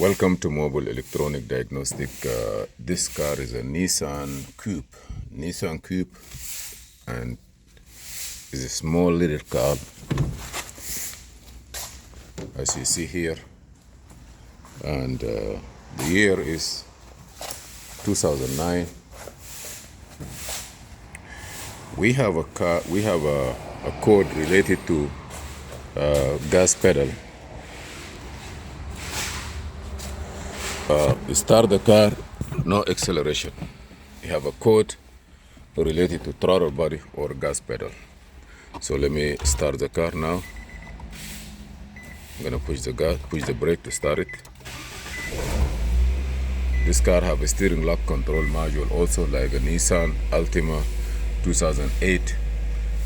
Welcome to Mobile Electronic Diagnostic. This car is a Nissan Coupe. Nissan Coupe, and is a small little car, as you see here. And the year is 2009. We have a car. We have a code related to gas pedal. Start the car, no acceleration. You have a code related to throttle body or gas pedal. So let me start the car now. I'm gonna push the brake to start it. This car have a steering lock control module, also like a Nissan Altima 2008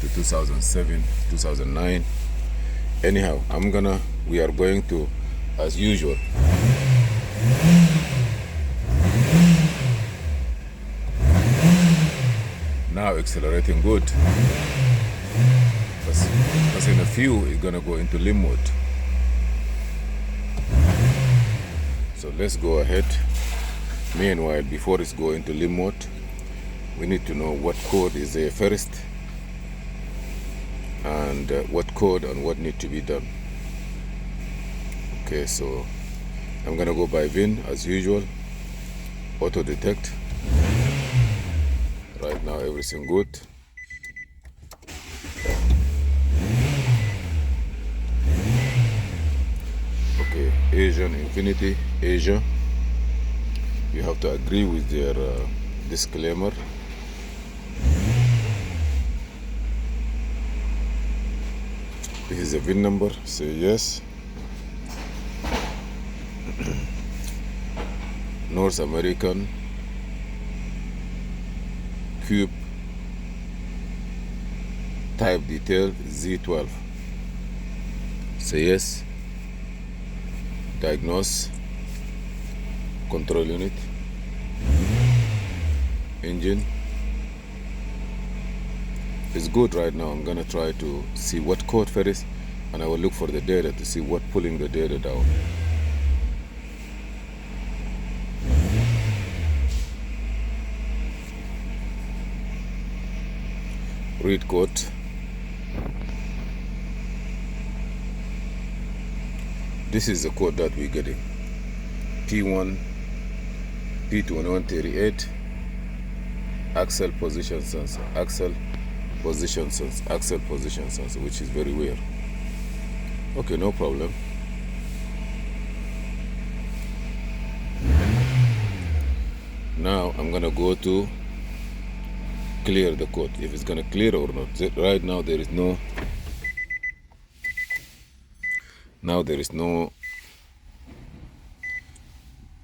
to 2007, 2009. Anyhow, we are going to, as usual, now accelerating good. Because in a few, it's gonna go into limb mode. So let's go ahead. Meanwhile, before it's go into limb mode, we need to know what code is there first, and what code and what need to be done. Okay, so I'm gonna go by VIN as usual, auto detect. Right now everything good. Okay, Asian Infinity, Asia. You have to agree with their disclaimer. This is a VIN number, say yes. North American Coupe, type detail Z12. Say yes. Diagnose. Control unit. Engine. It's good right now. I'm gonna try to see what code first, and I will look for the data to see what pulling the data down. Read code. This is the code that we're getting. P1238 axle position sensor, axle position sensor, which is very weird. Okay, no problem. Now I'm gonna go to clear the code, if it's gonna clear or not. Right now there is no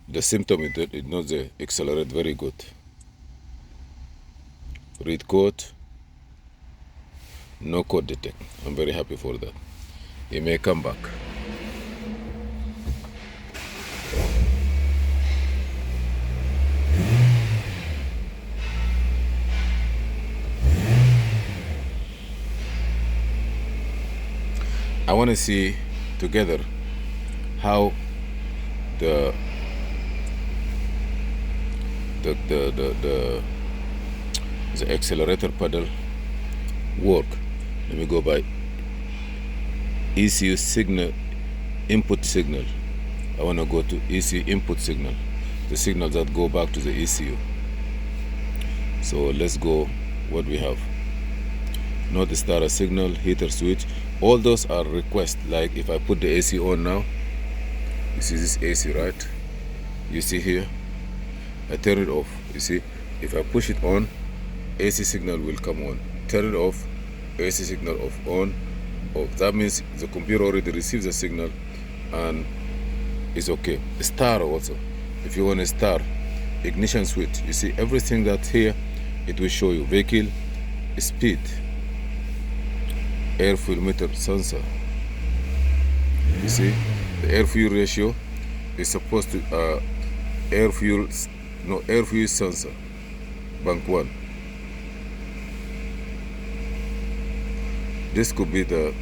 the symptom is that it not accelerate very good. Read code, no code detect. I'm very happy for that. It may come back. I want to see together how the accelerator pedal work. Let me go by ECU signal, input signal. I want to go to ECU input signal, the signals that go back to the ECU. So let's go what we have. Note starter signal, heater switch. All those are requests. Like if I put the AC on now, you see this AC, right? You see here, I turn it off. You see, if I push it on, AC signal will come on. Turn it off, AC signal off, on, off. That means the computer already receives the signal and it's okay. Start also. If you want to start, ignition switch. You see everything that's here, it will show you. Vehicle, speed, air fuel meter sensor. You see the air fuel ratio is supposed to air fuel sensor, bank 1. This could be the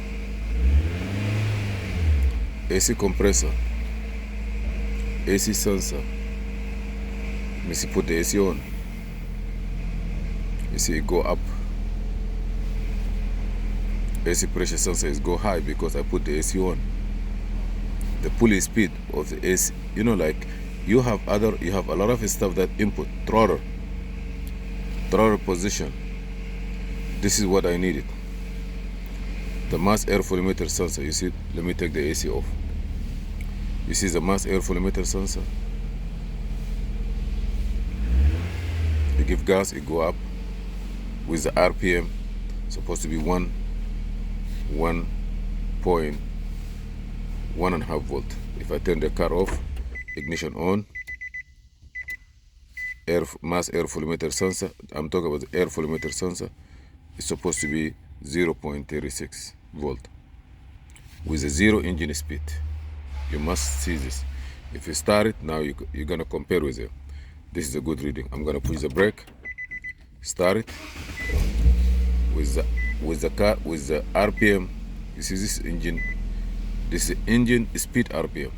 AC compressor. AC sensor. Let me see, put the AC on. You see it go up. AC pressure sensor is go high because I put the AC on. The pulley speed of the AC, you know, like you have a lot of stuff that input. Throttle position. This is what I needed. The mass airflow limiter sensor. You see, let me take the AC off. You see the mass airflow limiter sensor. You give gas, it go up with the RPM. Supposed to be 1.1.5 volt. If I turn the car off, ignition on, mass airflow limiter sensor, I'm talking about the airflow limiter sensor, it's supposed to be 0.36 volt with a 0 engine speed. You must see this. If you start it now, you're gonna compare with it. This is a good reading. I'm gonna push the brake, start it with the RPM. You see this engine. This is engine speed RPM.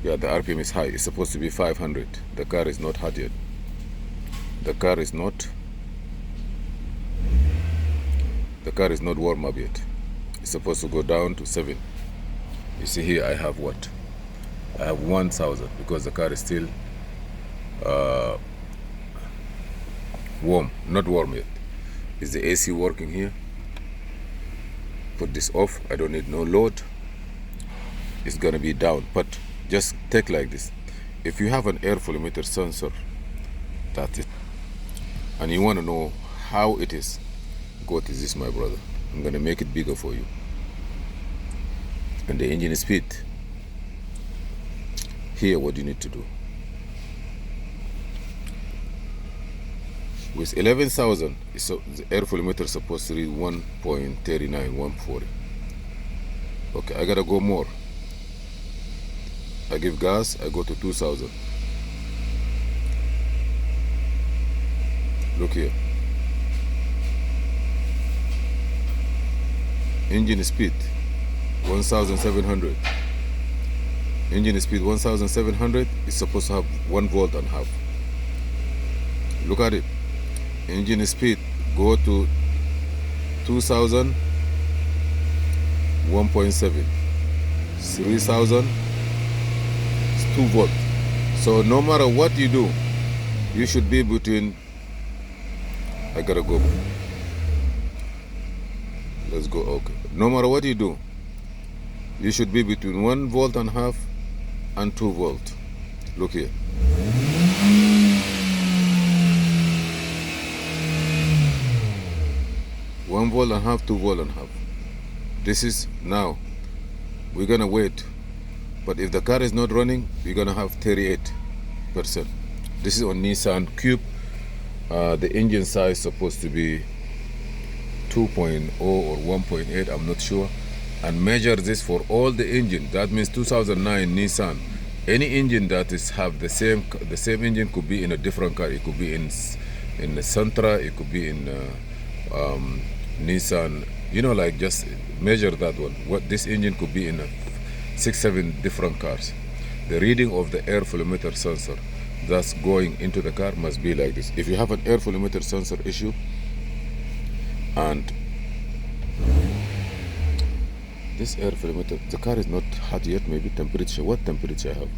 Yeah, the RPM is high. It's supposed to be 500. The car is not hot yet. The car is not warm up yet. It's supposed to go down to 7. You see here I have what? I have 1000 because the car is still warm. Not warm yet. Is the AC working here? Put this off. I don't need no load. It's gonna be down, but just take like this. If you have an airflow limiter sensor, that's it, and you want to know how it is, go to this, my brother. I'm gonna make it bigger for you. And the engine speed. Here, what you need to do. With 11,000, so the airflow limiter is supposed to read 1.39, 140. Okay, I gotta go more. I give gas, I go to 2,000. Look here. Engine speed 1,700. Engine speed 1,700 is supposed to have 1 volt and half. Look at it. Engine speed go to 2,000, 1.7, 3,000, it's 2 volt. So no matter what you do, you should be between, I gotta go. Let's go, okay. No matter what you do, you should be between 1 volt and half and 2 volt. Look here. One volt and half, 2 volt and half. This is now. We're gonna wait. But if the car is not running, we're gonna have 38%. This is on Nissan Cube. The engine size is supposed to be 2.0 or 1.8, I'm not sure. And measure this for all the engine. That means 2009 Nissan. Any engine that is have the same engine could be in a different car. It could be in the Sentra. It could be in Nissan. You know, like just measure that one. What this engine could be in 6-7 different cars. The reading of the airflow limiter sensor that's going into the car must be like this. If you have an airflow limiter sensor issue and this airflow limiter, the car is not hot yet, maybe temperature. What temperature I have?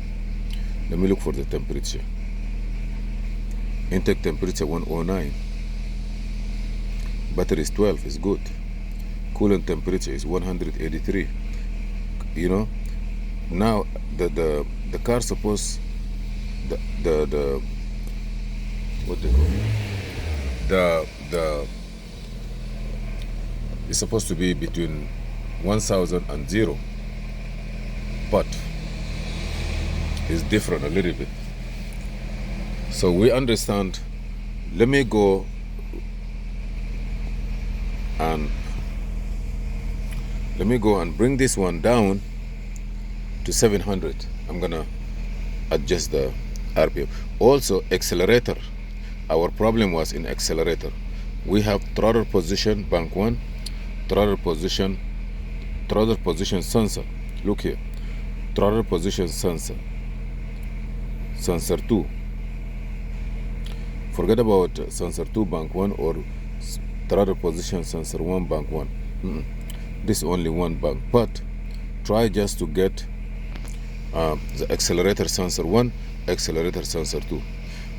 Let me look for the temperature. Intake temperature 109. Battery is 12, is good. Coolant temperature is 183. You know, now the car suppose the what they call the it's supposed to be between 1,000 and 0, but it's different a little bit. So we understand. Let me go and bring this one down to 700. I'm gonna adjust the RPM. Also, accelerator. Our problem was in accelerator. We have throttle position, bank 1, throttle position sensor. Look here, throttle position sensor. sensor 2. Forget about sensor 2 bank 1 or throttle position sensor 1 bank 1. This is only one bank, but try just to get the accelerator sensor 1, accelerator sensor 2.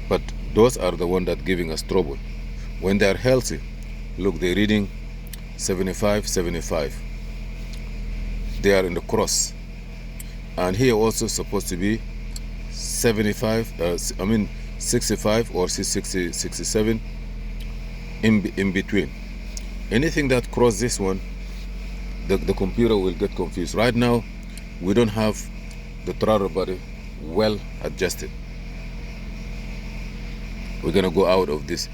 But those are the ones that giving us trouble. When they are healthy, look, they're reading 75, 75. They are in the cross. And here also supposed to be 75, 65 or 60, 67 in between. Anything that cross this one, the computer will get confused. Right now, we don't have the throttle body well adjusted. We're gonna go out of this.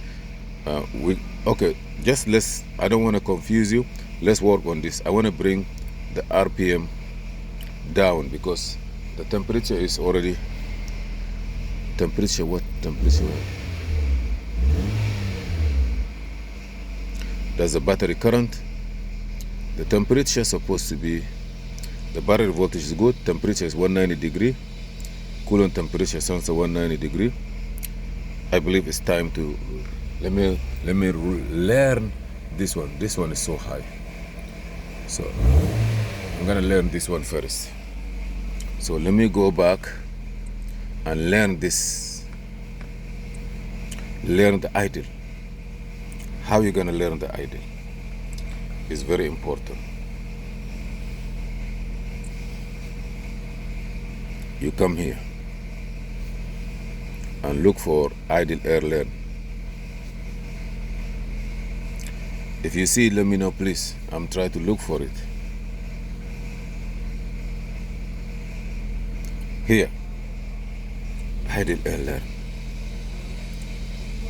Okay, just I don't want to confuse you. Let's work on this. I want to bring the RPM down because the temperature is already what temperature. That's the battery current. The temperature is supposed to be, the battery voltage is good, temperature is 190 degree, coolant temperature sensor 190 degree. I believe it's time to let me learn this one. This one is so high, so I'm gonna learn this one first. So let me go back and learn this. Learn the idle. How you gonna learn the idle is very important. You come here and look for idle air learn. If you see it, let me know, please. I'm trying to look for it. Here, idle air learn.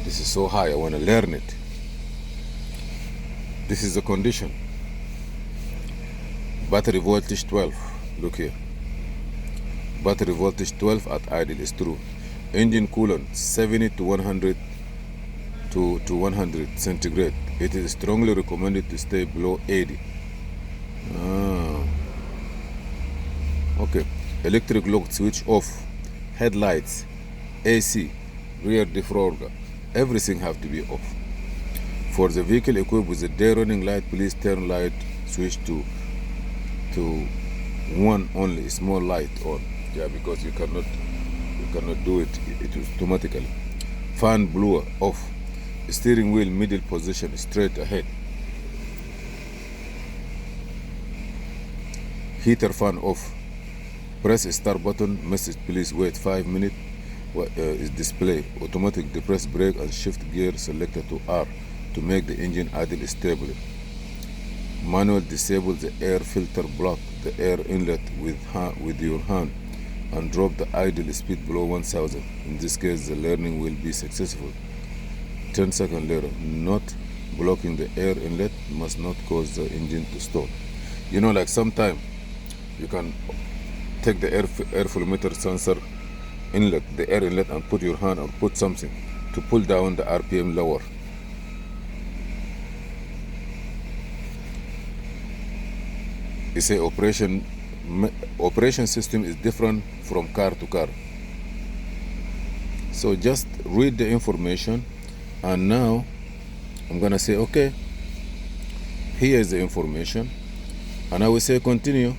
This is so high, I want to learn it. This is the condition. Battery voltage 12. Look here. Battery voltage 12 at idle is true. Engine coolant 70 to 100 to 100 centigrade. It is strongly recommended to stay below 80. Okay. Electric lock switch off. Headlights, AC, rear defrogger, everything have to be off. For the vehicle equipped with a day running light, please turn light switch to one only, small light on. Yeah, because you cannot do it automatically. Fan blower off. Steering wheel middle position straight ahead. Heater fan off. Press start button. Message, please wait 5 minutes. Is display. Automatic depress brake and shift gear selected to R to make the engine idle stably. Manual disable the air filter, block the air inlet with your hand and drop the idle speed below 1000. In this case, the learning will be successful. 10 seconds later, not blocking the air inlet must not cause the engine to stop. You know, like sometime you can take the air flow meter sensor inlet, the air inlet, and put your hand or put something to pull down the RPM lower. You say operation system is different from car to car. So just read the information, and now I'm gonna say, okay, here is the information, and I will say continue.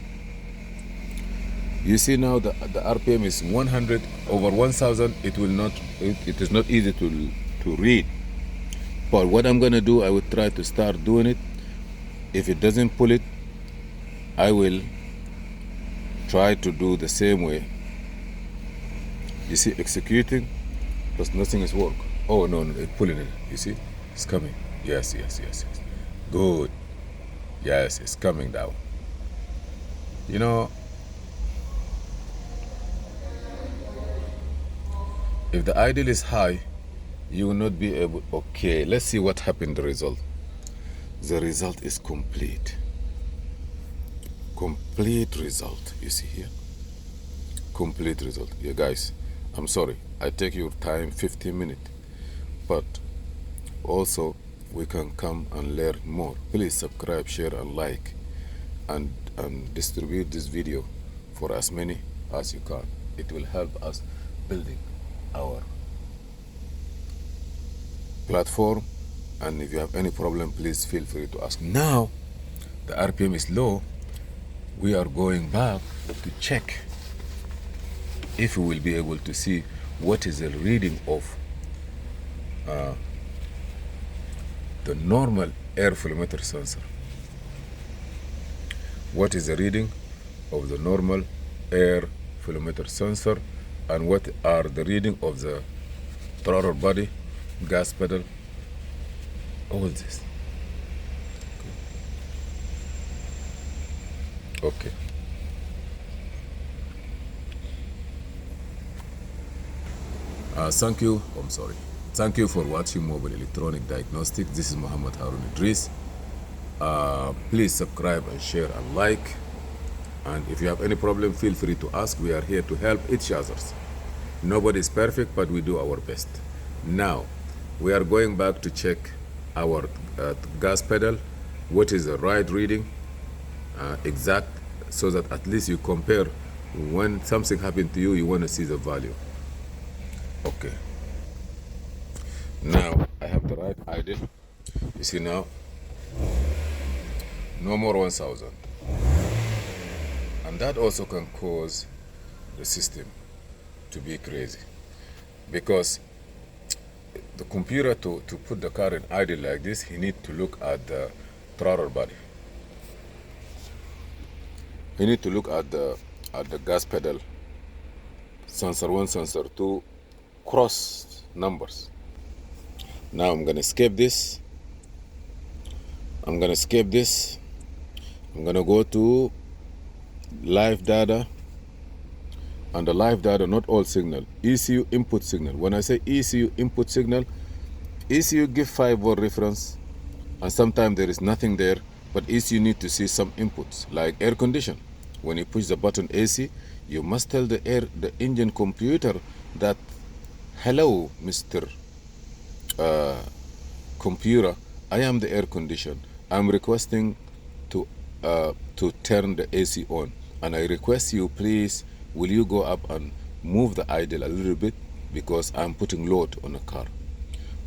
You see now the RPM is 100 over 1000. It is not easy to read, but what I'm gonna do, I will try to start doing it. If it doesn't pull it, I will try to do the same way. You see, executing, but nothing is work. Oh no, it's pulling it. You see, it's coming. Yes. Good. Yes, it's coming down. You know, if the idle is high, you will not be able. Okay, let's see what happened. The result. The result is complete. Complete result. You see here. Complete result. Yeah, guys. I'm sorry. I take your time 15 minutes, but also we can come and learn more. Please subscribe, share, and like, and distribute this video for as many as you can. It will help us building our platform, and if you have any problem, please feel free to ask. Now the RPM is low. We are going back to check if we will be able to see what is the reading of the normal air volumeter sensor. What is the reading of the normal air volumeter sensor, and what are the reading of the throttle body, gas pedal, all this. Okay. Thank you. I'm sorry. Thank you for watching Mobile Electronic Diagnostic. This is Muhammad Harun Idris. Please subscribe and share and like. And if you have any problem, feel free to ask. We are here to help each other. Nobody is perfect, but we do our best. Now, we are going back to check our gas pedal. What is the right reading? Exact, so that at least you compare. When something happened to you, you want to see the value. Okay. Now I have the right idle. You see now, no more 1000. And that also can cause the system to be crazy, because the computer to put the car in idle like this, he need to look at the throttle body. He need to look at the gas pedal, sensor 1, sensor 2, cross numbers. Now I'm gonna escape this. I'm gonna go to live data, and the live data, not all signal, ECU input signal. When I say ECU input signal, ECU give 5-volt reference, and sometimes there is nothing there, but ECU need to see some inputs, like air condition. When you push the button AC, you must tell the engine computer that, hello, Mr. Computer, I am the air condition. I'm requesting to turn the AC on, and I request you, please, will you go up and move the idle a little bit, because I'm putting load on the car.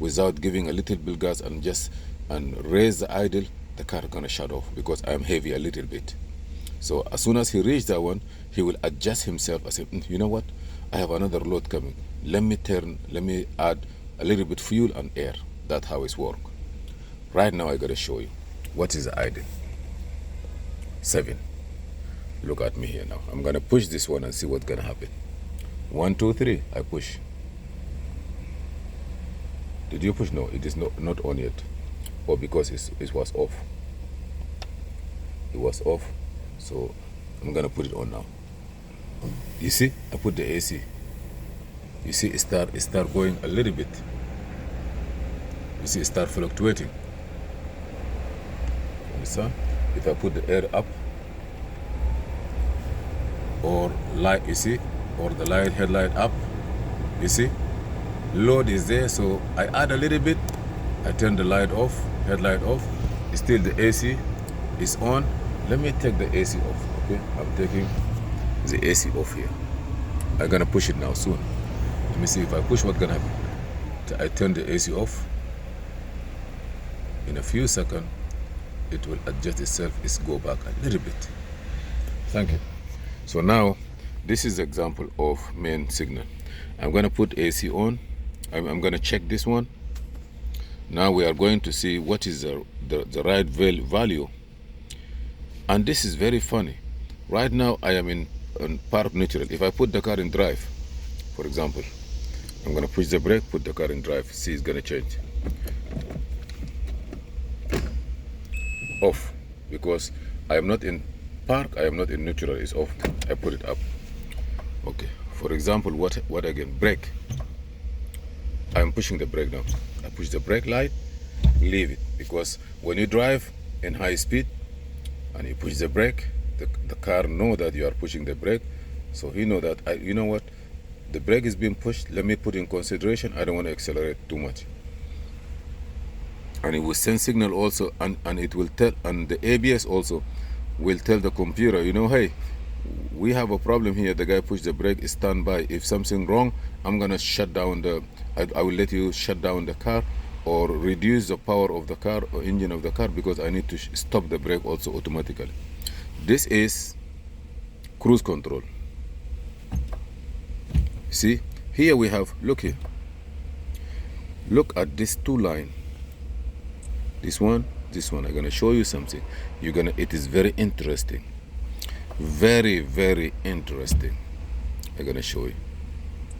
Without giving a little bit gas and raise the idle, the car gonna shut off, because I'm heavy a little bit. So as soon as he reaches that one, he will adjust himself and say, you know what, I have another load coming. Let me add a little bit fuel and air. That's how it's work. Right now I gotta show you what is the idle. 7. Look at me here now. I'm gonna push this one and see what's gonna happen. 1, 2, 3. I push. Did you push? No, it is not on yet. Or because it was off. It was off. So I'm gonna put it on now. You see, I put the AC. You see, it start going a little bit. You see, it start fluctuating. Understand? If I put the air up, or light, you see, or the light headlight up, you see, load is there, so I add a little bit. I turn the light off, headlight off. Still the AC is on. Let me take the AC off. Okay, I'm taking the AC off here. I'm gonna push it now soon. Let me see if I push, what's gonna happen. I turn the AC off. In a few seconds, it will adjust itself. It's go back a little bit. Thank you. So now, this is the example of main signal. I'm gonna put AC on. I'm gonna check this one. Now we are going to see what is the right value. And this is very funny. Right now I am in park neutral. If I put the car in drive, for example, I'm gonna push the brake, put the car in drive. See, it's gonna change. Off, because I am not in park, I am not in neutral, it's off. I put it up. Okay, for example, what again? Brake. I'm pushing the brake now. I push the brake light, leave it, because when you drive in high speed and you push the brake, the car know that you are pushing the brake, so he know that, you know what, the brake is being pushed, let me put in consideration, I don't want to accelerate too much. And it will send signal also, and it will tell, and the ABS also will tell the computer, you know, hey, we have a problem here. The guy pushed the brake, stand by. If something wrong, I'm gonna shut down the, I will let you shut down the car or reduce the power of the car or engine of the car, because I need to stop the brake also automatically. This is cruise control. See, here we have, look here. Look at this two line. This one. I'm gonna show you something. It is very interesting. Very, very interesting. I'm gonna show you.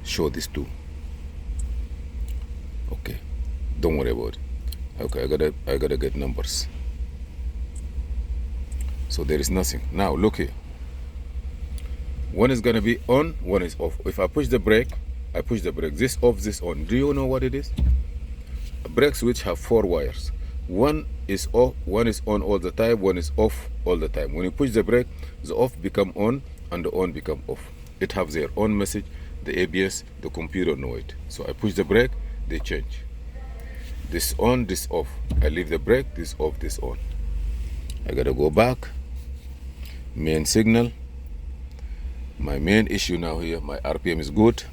Show this too. Okay. Don't worry about it. Okay, I gotta get numbers. So there is nothing. Now look here. One is gonna be on, one is off. If I push the brake, this off, this on. Do you know what it is? A brake switch have 4 wires. One is off, one is on all the time, one is off all the time. When you push the brake, the off become on and the on become off. It have their own message. The ABS, the computer know it. So I push the brake, they change. This on, this off. I leave the brake, this off, this on. I gotta go back. Main signal. My main issue now here, my RPM is good.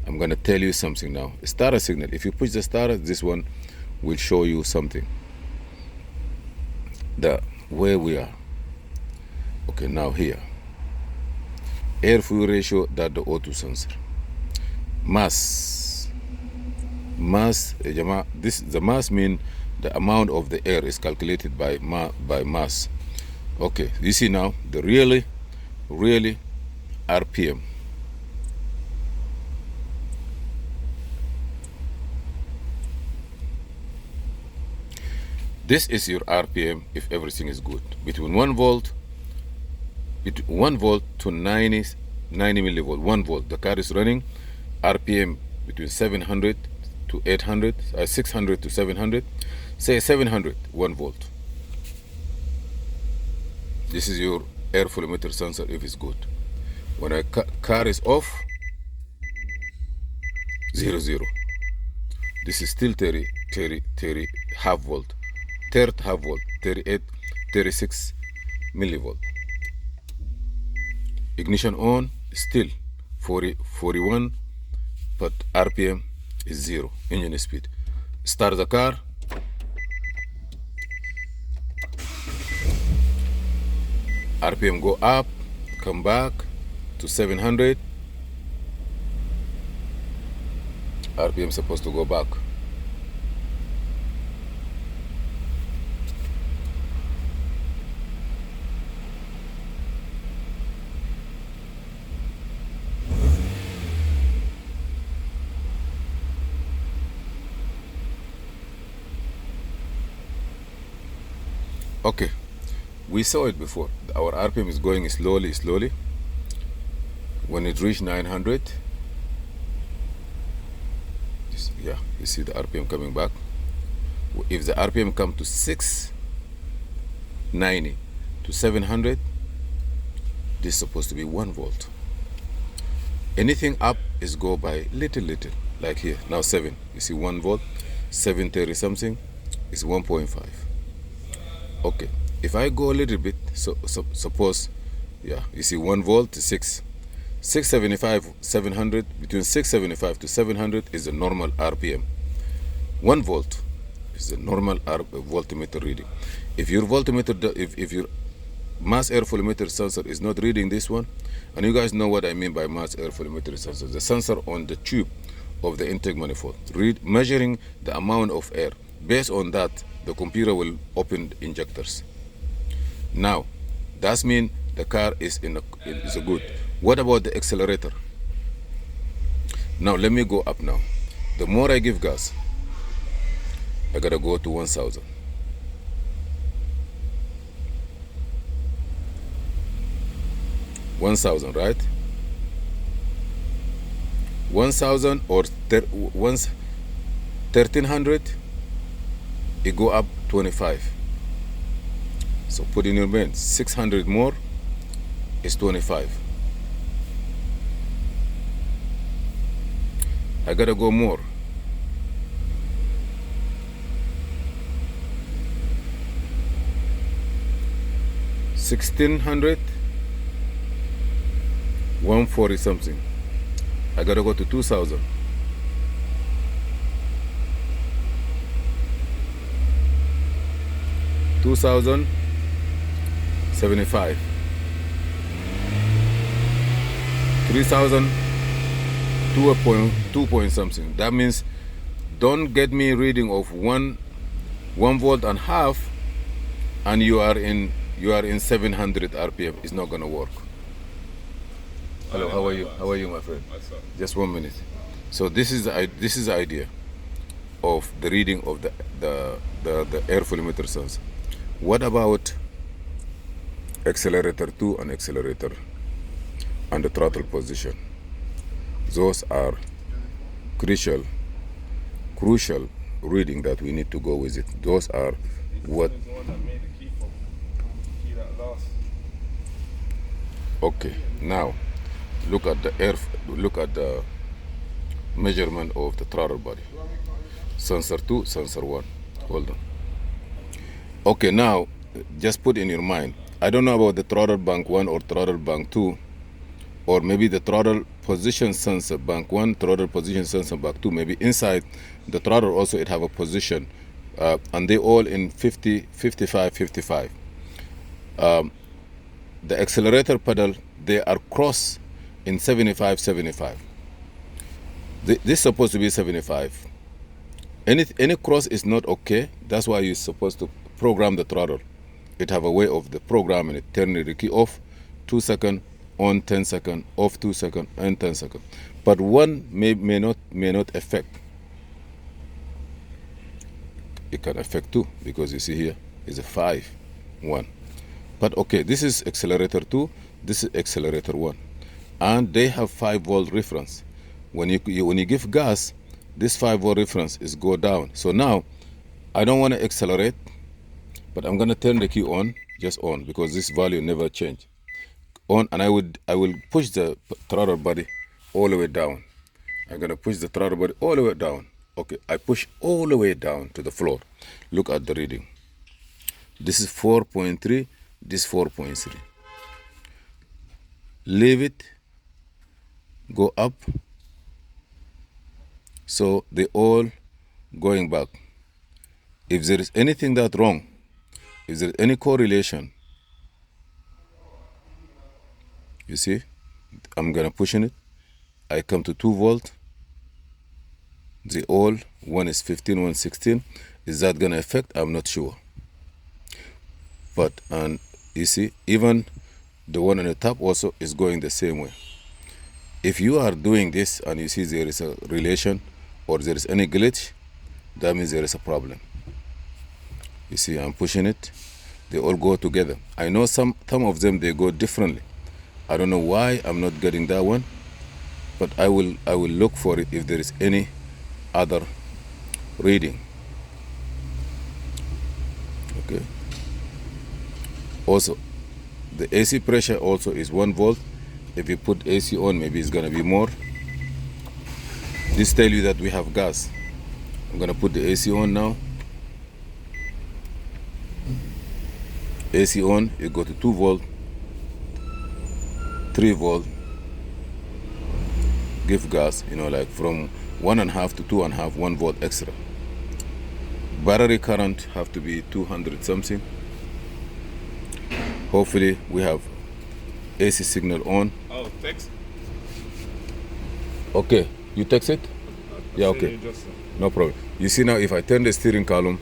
I'm gonna tell you something now. Starter signal. If you push the starter, this one will show you something. Where we are. Okay, now here. Air fuel ratio, that the O2 sensor. Mass, the mass mean the amount of the air is calculated by mass. Okay, you see now the really RPM. This is your RPM if everything is good. Between 1 volt to 90 millivolt. 1 volt, the car is running. RPM between 700 to 800, 600 to 700. Say 700, 1 volt. This is your air flow meter sensor if it's good. When a car is off, 0, 0. This is still 30 half volt. Third half volt, 38, 36 millivolt. Ignition on, still 41, but RPM is 0, engine speed. Start the car. RPM go up, come back to 700. RPM supposed to go back. Okay, we saw it before. Our RPM is going slowly. When it reach 900, yeah, you see the RPM coming back. If the RPM come to 690 to 700, this is supposed to be 1 volt. Anything up is go by little, like here. Now 7, you see 1 volt, 730 something is 1.5. Okay, if I go a little bit, suppose, yeah, you see 1 volt to 675, 700, between 675 to 700 is the normal RPM. 1 volt is the normal voltmeter reading. If your voltmeter, if your mass airflow meter sensor is not reading this one, and you guys know what I mean by mass airflow meter sensor, the sensor on the tube of the intake manifold, measuring the amount of air. Based on that, the computer will open the injectors. Now, that means the car is a good. What about the accelerator? Now, let me go up now. The more I give gas, I gotta go to 1000. 1000, right? 1000 or 1300, it go up 25. So put in your brain, 600 more is 25. I gotta go more. $1,600 140 something. I gotta go to 2000. 2075. 3000, 2 point something. That means don't get me reading of 1 volt and half, and you are in 700 RPM. It's not gonna work. Hello, how are you? How are you, my friend? Just 1 minute. So this is the idea of the reading of the air volumeter sensor. What about accelerator 2 and accelerator and the throttle position? Those are crucial reading that we need to go with it. Those are what. Okay, now look at the measurement of the throttle body. Sensor 2, sensor 1. Hold on. Okay, now just put in your mind, I don't know about the throttle bank 1 or throttle bank 2, or maybe the throttle position sensor bank 1, throttle position sensor bank 2. Maybe inside the throttle also it have a position, and they all in 50, 55, 55. The accelerator pedal, they are cross in 75, 75. This is supposed to be 75. Any cross is not okay. That's why you're supposed to program the throttle. It have a way of the programming it. Turning the key off 2 seconds, on 10 seconds, off 2 seconds, and 10 seconds. But one may not affect. It can affect 2 because you see here is a 5, 1. But okay, this is accelerator 2, this is accelerator 1, and they have 5 volt reference. When you give gas, this 5 volt reference is go down. So now I don't want to accelerate, but I'm gonna turn the key on, just on, because this value never change. On, and I will push the throttle body all the way down. I'm gonna push the throttle body all the way down. Okay, I push all the way down to the floor. Look at the reading. This is 4.3, this 4.3. Leave it, go up. So they all going back. If there is anything that wrong, if there is any correlation, you see, I'm gonna push in it. I come to 2 volt. They all, one is 15, one 16. Is that gonna affect? I'm not sure. But, and you see, even the one on the top also is going the same way. If you are doing this and you see there is a relation or there is any glitch, that means there is a problem. You see, I'm pushing it. They all go together. I know some of them, they go differently. I don't know why I'm not getting that one, but I will look for it if there is any other reading. Okay. Also, the AC pressure also is 1 volt. If you put AC on, maybe it's gonna be more. This tell you that we have gas. I'm gonna put the AC on now. AC on, you go to 2 volt, 3 volt. Give gas, you know, like from 1.5 to 2.5, 1 volt extra. Battery current have to be 200 something. Hopefully we have AC signal on. Oh, text? Okay, you text it? Yeah, okay. No problem. You see now, if I turn the steering column,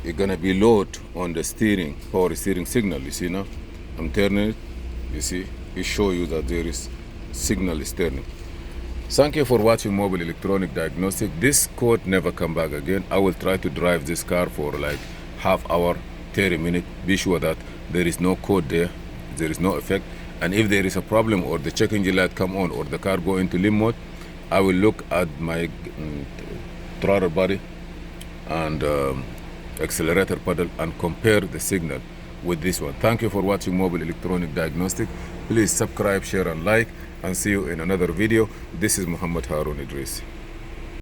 it's gonna be load on the steering, power steering signal. You see now? I'm turning it. You see? It show you that there is signal is turning. Thank you for watching Mobile Electronic Diagnostic. This code never come back again. I will try to drive this car for like half hour, 30 minutes. Be sure that there is no code there. There is no effect. And if there is a problem or the check engine light come on or the car go into limp mode, I will look at my throttle body and accelerator pedal and compare the signal with this one. Thank you for watching Mobile Electronic Diagnostic. Please subscribe, share and like, and see you in another video. This is Muhammad Harun Idris.